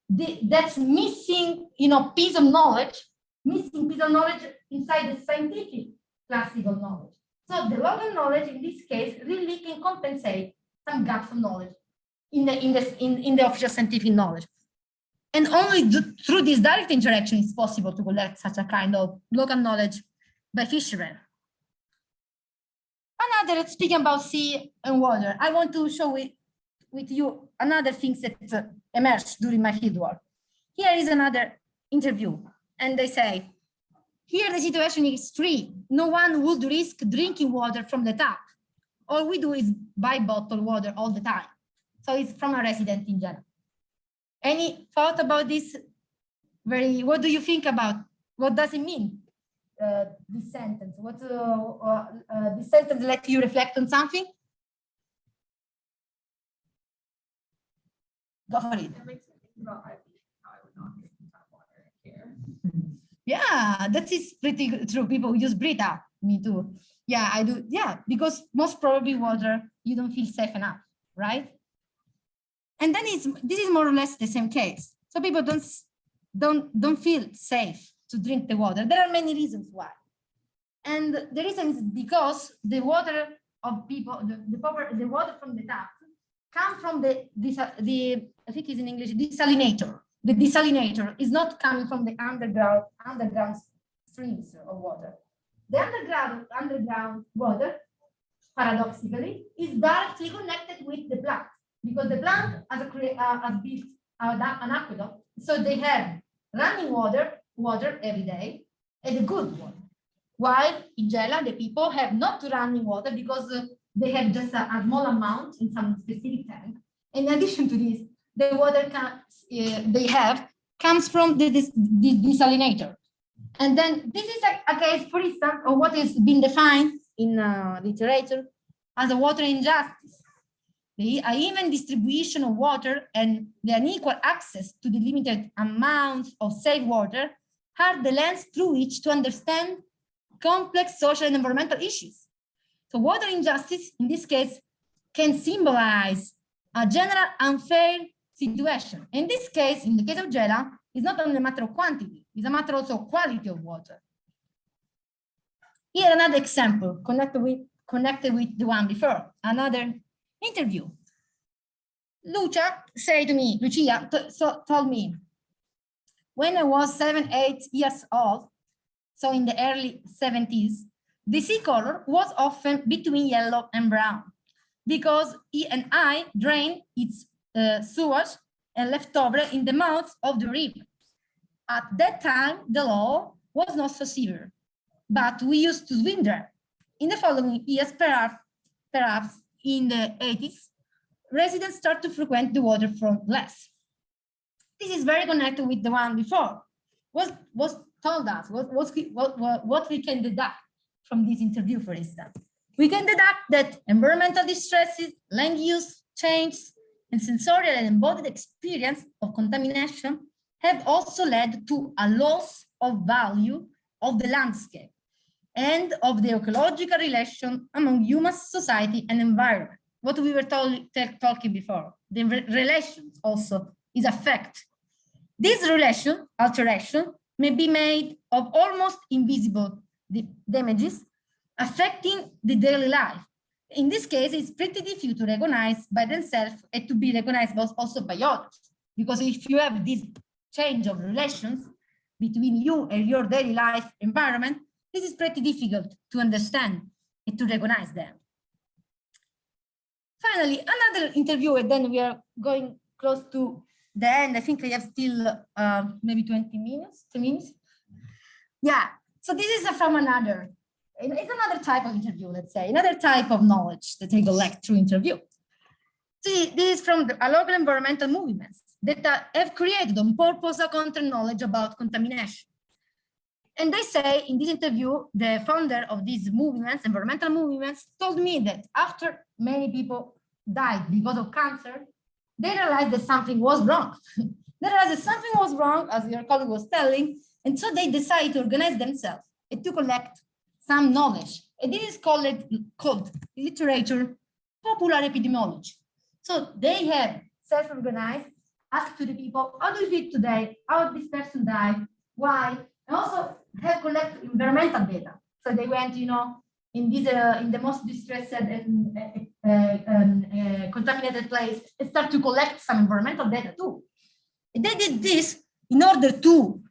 that's missing, piece of knowledge, inside the scientific classical knowledge. So the local knowledge in this case really can compensate some gaps of knowledge in the official scientific knowledge. And only through this direct interaction is possible to collect such a kind of local knowledge by fishermen. Another, speaking about sea and water, I want to show with you another things that emerged during my fieldwork. Here is another interview, and they say, here the situation is extreme. No one would risk drinking water from the tap. All we do is buy bottled water all the time. So it's from a resident in Genoa. Any thought about this? What do you think about? What does it mean? This sentence. What this sentence let you reflect on something? Go for it. That makes me think about how I would not drink tap water here. Yeah, that is pretty true. People use Brita. Me too. Yeah, I do. Yeah, because most probably water you don't feel safe enough, right? And then this is more or less the same case. So people don't feel safe to drink the water. There are many reasons why. And the reason is because the water of people, the water from the tap come from the I think it's in English, desalinator. The desalinator is not coming from the underground streams of water. The underground water, paradoxically, is directly connected with the plant because the plant has built an aqueduct, so they have running water every day, and good water. While in Gela, the people have not running water because they have just a small amount in some specific tank. In addition to this, the water they have comes from this desalinator. And then this is a case, for instance, of what is being defined in literature as a water injustice. The uneven distribution of water and the unequal access to the limited amounts of safe water are the lens through which to understand complex social and environmental issues. So water injustice, in this case, can symbolize a general unfair situation. In this case, in the case of Gela, it's not only a matter of quantity, it's a matter also of quality of water. Here, another example connected with the one before, another interview. Lucia told me, when I was 7, 8 years old, so in the early 70s, the sea color was often between yellow and brown because he and I drained its sewage and leftover in the mouth of the river. At that time, the law was not so severe, but we used to swim there. In the following years, perhaps in the 80s, residents start to frequent the waterfront less. This is very connected with the one before. What told us, what we can deduct from this interview, for instance. We can deduct that environmental distresses, land use change, and sensorial and embodied experience of contamination have also led to a loss of value of the landscape and of the ecological relation among human society and environment. What we were talking before, the relations also is a fact. This relation, alteration, may be made of almost invisible damages affecting the daily life. In this case, it's pretty difficult to recognize by themselves and to be recognized also by others. Because if you have this change of relations between you and your daily life environment, this is pretty difficult to understand and to recognize them. Finally, another interview, and then we are going close to the end. I think I have still maybe 20 minutes, 2 minutes. Yeah, so this is from another, it's another type of interview, let's say, another type of knowledge that I collect through interview. See, this is from a local environmental movements that have created on purpose a content knowledge about contamination. And they say in this interview, the founder of these movements, environmental movements, told me that after many people died because of cancer, they realized that something was wrong. Whereas something was wrong, as your colleague was telling, and so they decided to organize themselves and to collect some knowledge. And this is called literature popular epidemiology. So they have self-organized, asked to the people, how do you feel today? How this person died? Why? And also have collected environmental data. So they went, in the most distressed and contaminated place and start to collect some environmental data too. And they did this in order to,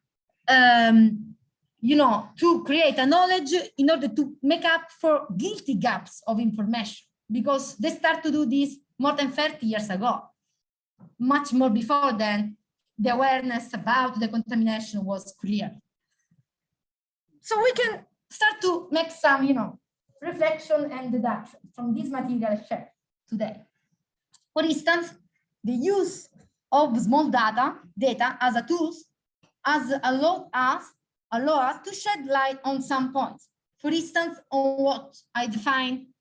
to create a knowledge in order to make up for guilty gaps of information, because they start to do this more than 30 years ago, much more before then the awareness about the contamination was clear. So we can start to make some, reflection and deduction from this material shared today. For instance, the use of small data as a tool has allowed us to shed light on some points. For instance, on what I define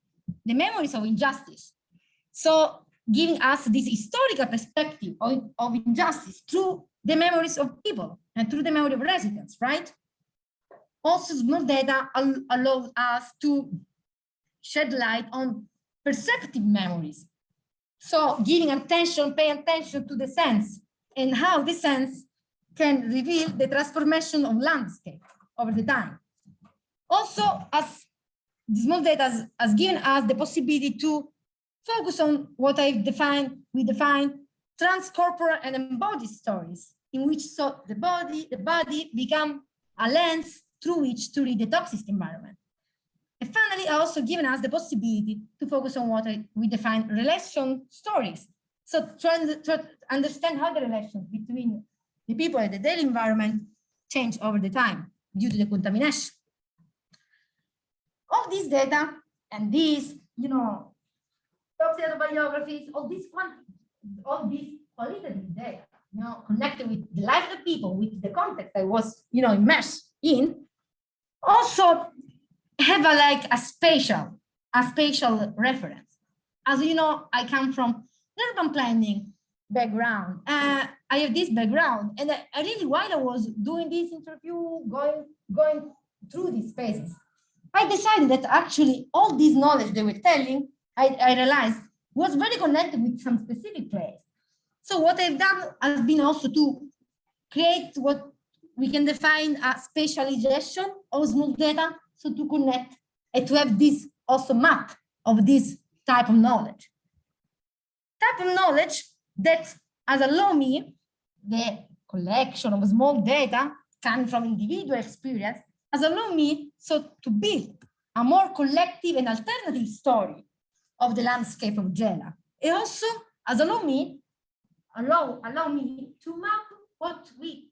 the memories of injustice. So giving us this historical perspective of injustice through the memories of people and through the memory of residents, right? Also, small data allows us to shed light on perceptive memories. So paying attention to the sense and how the sense can reveal the transformation of landscape over the time. Also, as small data has given us the possibility to focus on what we define transcorporal and embodied stories, in which the body become a lens through which to read the toxic environment. And finally, also given us the possibility to focus on what we define relation stories. So to understand how the relations between the people and the daily environment change over the time due to the contamination. All these data and these, toxic autobiographies, all these qualitative data, connected with the life of the people, with the context I was, immersed in, also have a spatial reference. As you know, I come from urban planning background. I have this background, and I really, while I was doing this interview, going through these phases, I decided that actually all this knowledge they were telling, I realized was very connected with some specific place. So what I've done has been also to create what we can define a spatialization of small data, so to connect and to have this also map of this type of knowledge. Type of knowledge that has allowed me, the collection of small data coming from individual experience, has allowed me to build a more collective and alternative story of the landscape of Gela. It also has allowed me to map what we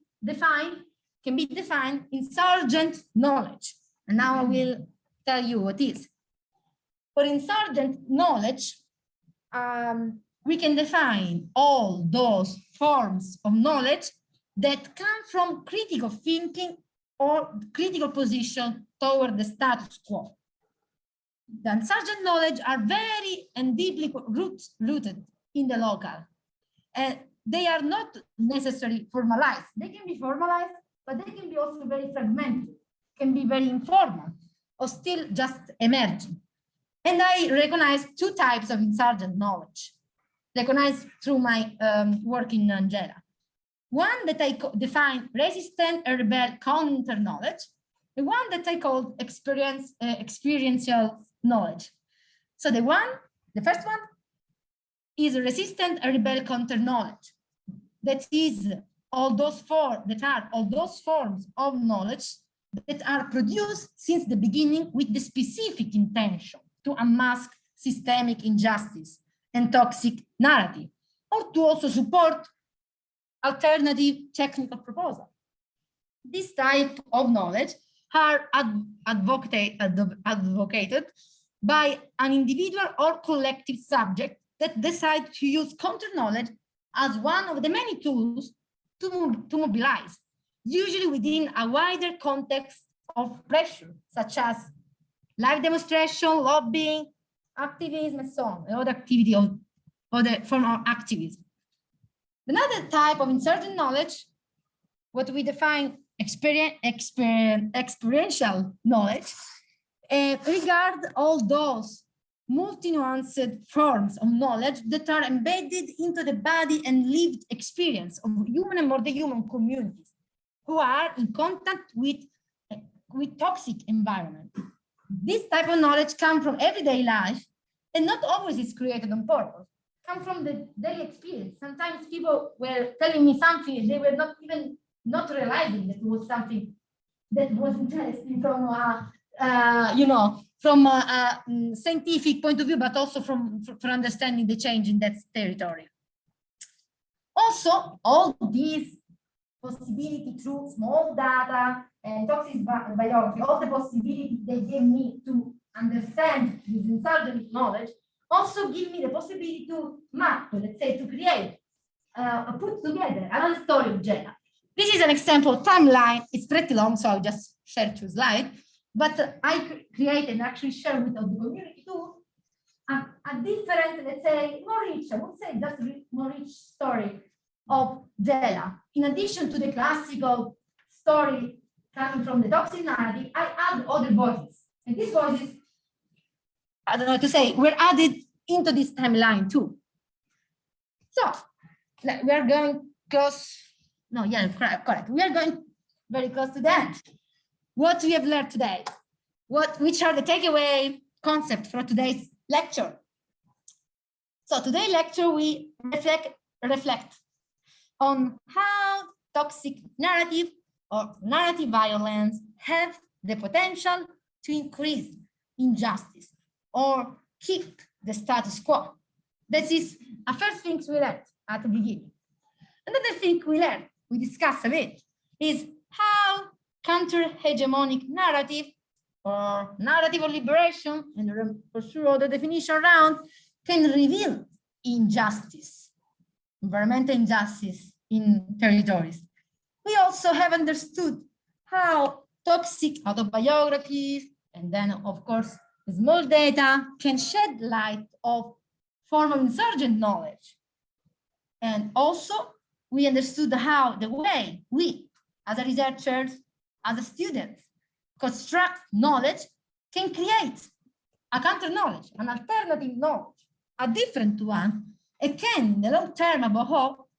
can be defined insurgent knowledge. And now I will tell you what is. For insurgent knowledge, we can define all those forms of knowledge that come from critical thinking or critical position toward the status quo. The insurgent knowledge are very and deeply rooted in the local. And they are not necessarily formalized. They can be formalized, but they can be also very fragmented, can be very informal, or still just emerging. And I recognize two types of insurgent knowledge, recognized through my work in Angela. One that I define resistant and rebel counter knowledge, and one that I call experiential knowledge. So the first one is resistant and rebel counter knowledge. That is all those forms of knowledge that are produced since the beginning with the specific intention to unmask systemic injustice and toxic narrative, or to also support alternative technical proposals. This type of knowledge are advocated by an individual or collective subject that decide to use counter knowledge as one of the many tools to mobilize, usually within a wider context of pressure, such as live demonstration, lobbying, activism, and so on, and other activity of other form of activism. Another type of inserted knowledge, what we define experiential knowledge, regard all those multi-nuanced forms of knowledge that are embedded into the body and lived experience of human and more than human communities who are in contact with toxic environment. This type of knowledge comes from everyday life and not always is created on purpose, come from the daily experience. Sometimes people were telling me something and they were not realizing that it was something that was interesting from from a scientific point of view, but also for understanding the change in that territory. Also, all these possibility through small data and toxic biology, all the possibilities they gave me to understand this insurgent knowledge also give me the possibility to map, let's say, to create, put together another story of Gela. This is an example timeline. It's pretty long, so I'll just share 2 slides. But I created and actually share with the community too a different, let's say, more rich, I would say just more rich story of Gela. In addition to the classical story coming from the toxic narrative, I add other voices. And these voices, I don't know what to say, were added into this timeline too. So we are going close. No, yeah, correct. We are going very close to that. What we have learned today, which are the takeaway concepts for today's lecture. So today's lecture, we reflect on how toxic narrative or narrative violence have the potential to increase injustice or keep the status quo. This is a first thing we learned at the beginning. Another thing we discussed a bit, is how counter-hegemonic narrative or narrative of liberation, and for sure other definition around, can reveal injustice, environmental injustice in territories. We also have understood how toxic autobiographies, and then of course, small data can shed light of form of insurgent knowledge. And also, we understood how the way we, as a researchers, as a students, construct knowledge can create a counter knowledge, an alternative knowledge, a different one. It can, in the long term, above all,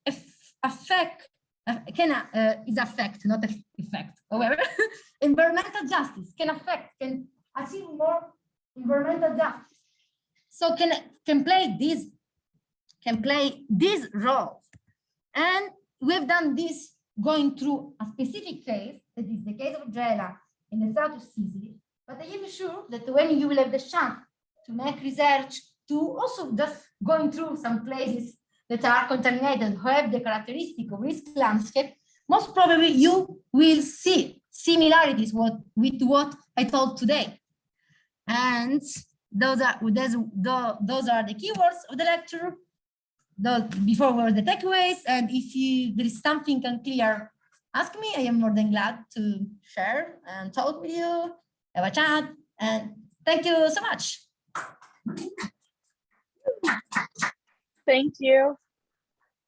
affect, not effect, however, environmental justice, can achieve more environmental justice. So can play this role. And we've done this going through a specific case, that is the case of Gela in the south of Sicily. But I am sure that when you will have the chance to make research, to also just going through some places that are contaminated, who have the characteristic of risk landscape, most probably you will see similarities with what I told today. And those are the keywords of the lecture. Before were the takeaways, and if there is something unclear, ask me. I am more than glad to share and talk with you, have a chat, and thank you so much. Thank you.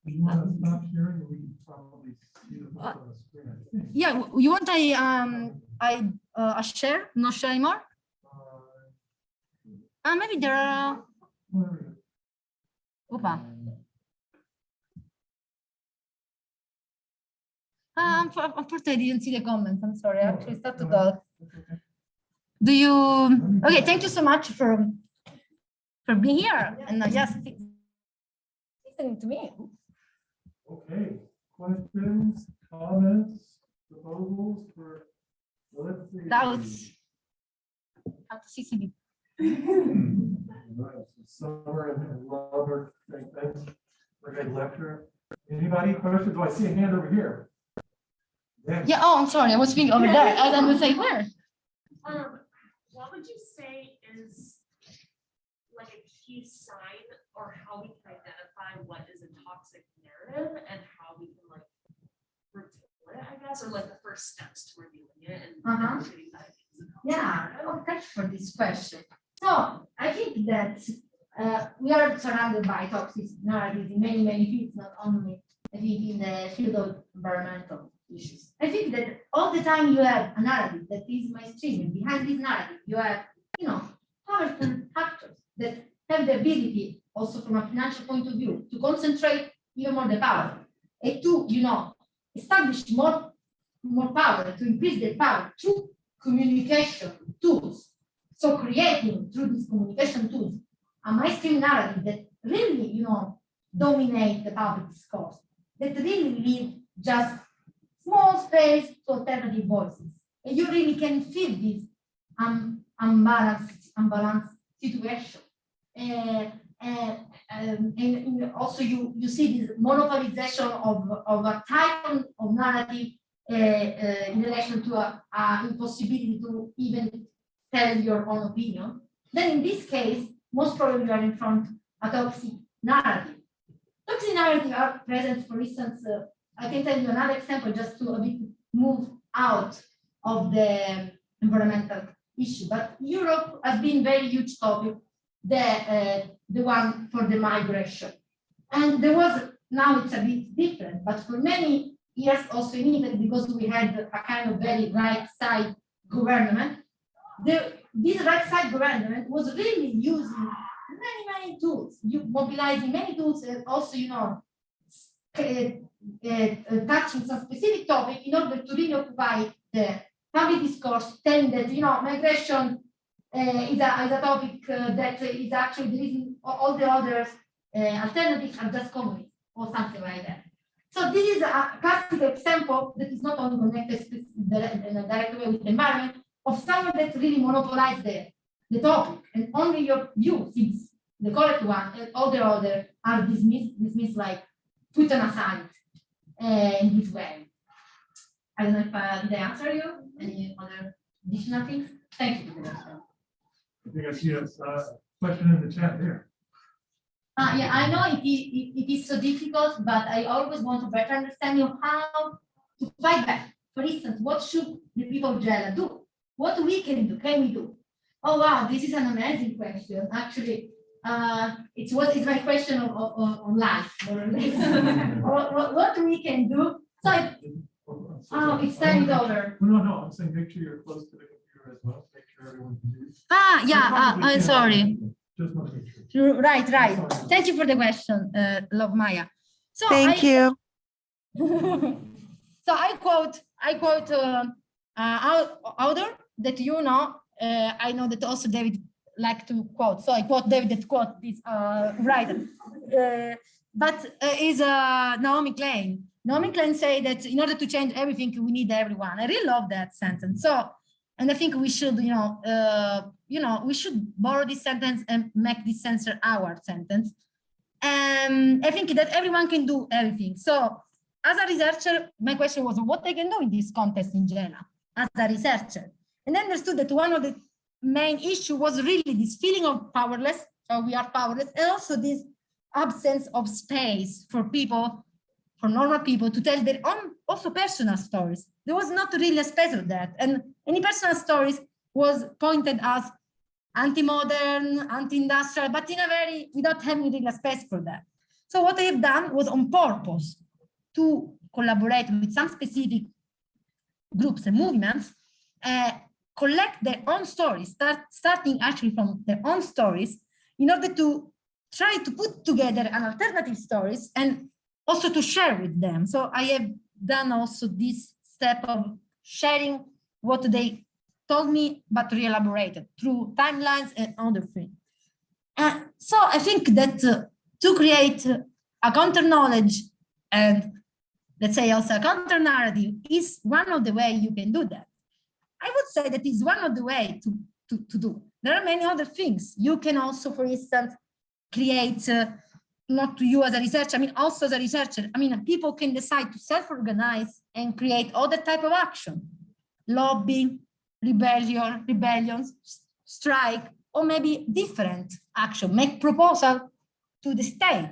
You want to stop sharing, or we can probably see the book on the screen, I think. Yeah, you want I share, not share anymore? Maybe there are. Opa. Unfortunately, I didn't see the comments. I'm sorry. I actually started to talk. Do you? Okay, thank you so much for being here and just listening to me. Okay, questions, comments, proposals for, let's see. Doubts? How to see. Right, so Summer and Robert, thanks for a good lecture. Anybody questions? Oh, I see a hand over here. Yeah, oh, I'm sorry. I was speaking over there. And I would say where? What would you say is like a key sign or how we can identify what is a toxic narrative and how we can like reveal it, I guess, or like the first steps to revealing it and getting that into the toxic Yeah, narrative? thanks for this question. So I think that we are surrounded by toxic narratives in many fields, not only I think, in the field of environmental issues. I think that all the time you have a narrative that is mainstream, and behind this narrative, you have, powerful actors that have the ability, also from a financial point of view, to concentrate even more the power and to, establish more power, to increase their power through communication tools. So creating through these communication tools a mainstream narrative that really, dominate the public discourse, that really leave just small space to alternative voices. And you really can feel this unbalanced situation. And also you see this monopolization of a type of narrative in relation to a impossibility to even tell your own opinion. Then in this case, most probably you are in front of a toxic narrative. Toxic narratives are present, for instance, I can tell you another example just to a bit move out of the environmental issue, but Europe has been very huge topic, the one for the migration. And there was, now it's a bit different, but for many years also in Italy, because we had a kind of very right side government, this right side government was really using many tools, mobilizing many tools, and also, touching some specific topic in order to really occupy the public discourse, telling that, migration is a topic that is actually the reason all the others alternatives are just communist or something like that. So this is a classic example that is not only connected in a direct way with the environment, of someone that really monopolized the topic, and only your view seems the correct one, and all the others are dismissed like put on aside in this way. I don't know if did I answer you? Any other additional things? Thank you for the answer. I think I see a question in the chat here. Yeah, I know it is so difficult, but I always want to better understand how to fight back. For instance, what should the people of Gela do? What can we do? Oh wow, this is an amazing question. Actually, it's my question on life, more or less. what we can do. So it's time over. No, I'm saying make sure you're close to the computer as well. Make sure everyone can do. I'm sorry. Just want to make sure. Right. Thank you for the question, Love Maya. So Thank you. So I quote author that I know that also David like to quote. So I quote David that quote this writer, but is Naomi Klein. Naomi Klein say that in order to change everything, we need everyone. I really love that sentence. So, and I think we should, we should borrow this sentence and make this sentence our sentence. And I think that everyone can do everything. So, as a researcher, my question was what I can do in this context in Gela as a researcher, and I understood that one of the main issue was really this feeling of powerless. So we are powerless, and also this absence of space for people, for normal people, to tell their own also personal stories. There was not really a space of that, and any personal stories was pointed as anti-modern, anti-industrial, but in a very without having really a space for that. So what I have done was on purpose to collaborate with some specific groups and movements, collect their own stories, starting actually from their own stories, in order to try to put together an alternative stories and also to share with them. So I have done also this step of sharing what they told me, but re-elaborated through timelines and other things. So I think that to create a counter-knowledge and let's say also a counter-narrative is one of the ways you can do that. I would say that is one of the ways to do. There are many other things. You can also, for instance, create, not to you as a researcher, I mean, also as a researcher, I mean, people can decide to self-organize and create other type of action, lobbying, rebellions, strike, or maybe different action, make proposal to the state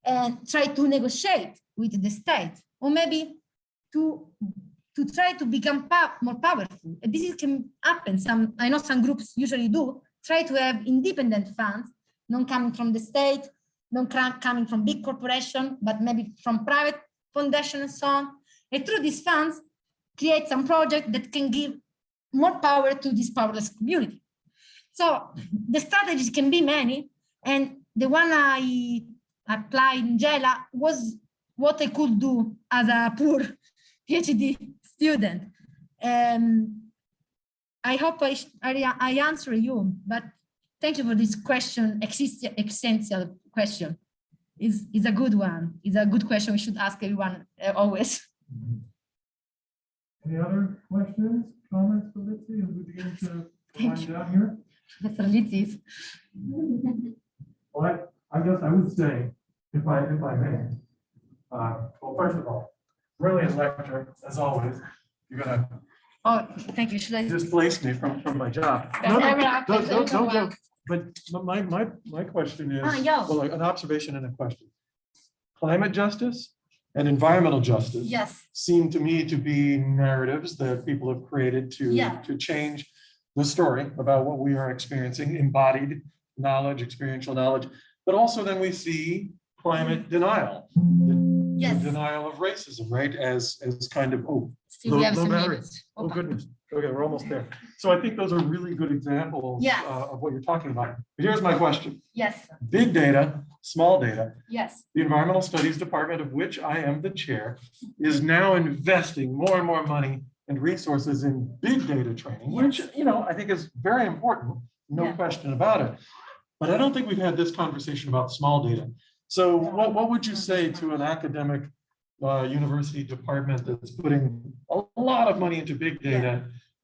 and try to negotiate with the state, or maybe to try to become more powerful. And this can happen. I know some groups usually do, try to have independent funds, not coming from the state, not coming from big corporation, but maybe from private foundation and so on. And through these funds, create some project that can give more power to this powerless community. So the strategies can be many, and the one I applied in Gela was what I could do as a poor PhD student. I hope I answer you, but thank you for this question, essential question. Is a good one. It's a good question we should ask everyone always. Any other questions, comments for Lizzy as we begin to Thank wind you. down here? Professor Lizzy. Well, I guess I would say, if I may, well, first of all, brilliant lecture, as always. You're gonna Oh, thank you. Should I? displace me from my job. No, no, No, but my question is, yeah. well, an observation and a question. Climate justice and environmental justice Yes. seem to me to be narratives that people have created to change the story about what we are experiencing, embodied knowledge, experiential knowledge, but also then we see climate denial, the denial of racism, right? As kind of, Still we have low some battery. minutes. Oh, goodness. Okay, we're almost there. So I think those are really good examples Yes. of what you're talking about. But here's my question. Yes. Big data, small data, Yes. the Environmental Studies Department, of which I am the chair, is now investing more and more money and resources in big data training, which, I think is very important, no question about it. But I don't think we've had this conversation about small data. So what would you say to an academic university department that's putting a lot of money into big data?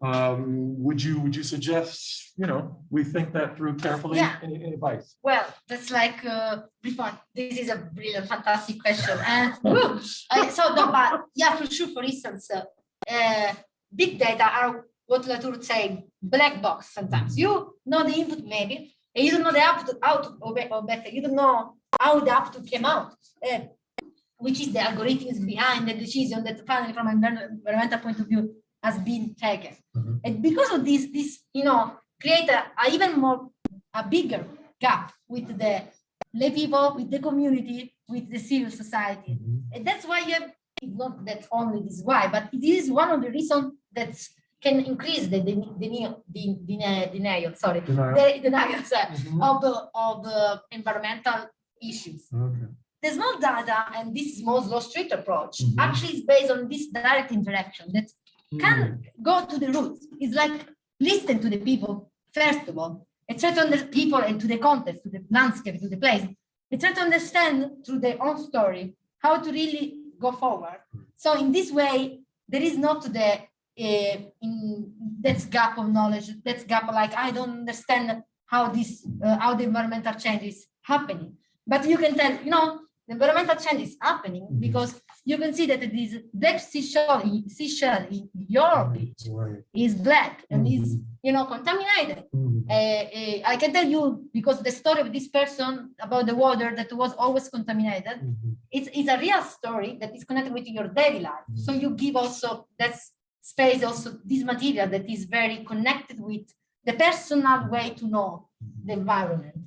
Would you suggest, we think that through carefully? Yeah. Any advice? Well, that's like before. This is a brilliant, fantastic question. And for sure. For instance, big data are what Latour would say black box. Sometimes you know the input maybe, and you don't know the output, or better, you don't know how the output came out. Which is the algorithms behind the decision that finally, from an environmental point of view, has been taken. And because of this, create a bigger gap with the lay people, with the community, with the civil society. And that's why it's not that only this why, but it is one of the reasons that can increase the denial of environmental issues. Okay. The small data and this small street approach actually is based on this direct interaction that can go to the roots. It's like listen to the people first of all, and try to understand people and to the context, to the landscape, to the place, and try to understand through their own story how to really go forward. So in this way, there is not the that gap of knowledge, that gap like I don't understand how the environmental change is happening. But you can tell, the environmental change is happening because you can see that this black seashell in your beach is black and is contaminated. I can tell you because the story of this person about the water that was always contaminated, it's a real story that is connected with your daily life. So you give also that space, also this material that is very connected with the personal way to know the environment.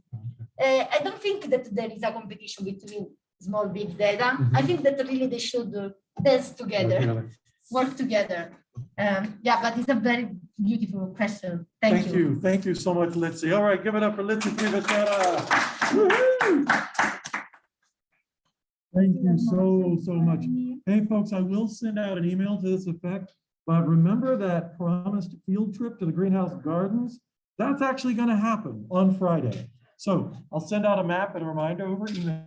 I don't think that there is a competition between small big data. I think that really they should dance together, work together. But it's a very beautiful question. Thank you. Thank you so much, Lizzy. All right, give it up for Lizzy Privitera. Thank you so much. Hey, folks, I will send out an email to this effect, but remember that promised field trip to the greenhouse gardens? That's actually going to happen on Friday. So I'll send out a map and a reminder over email.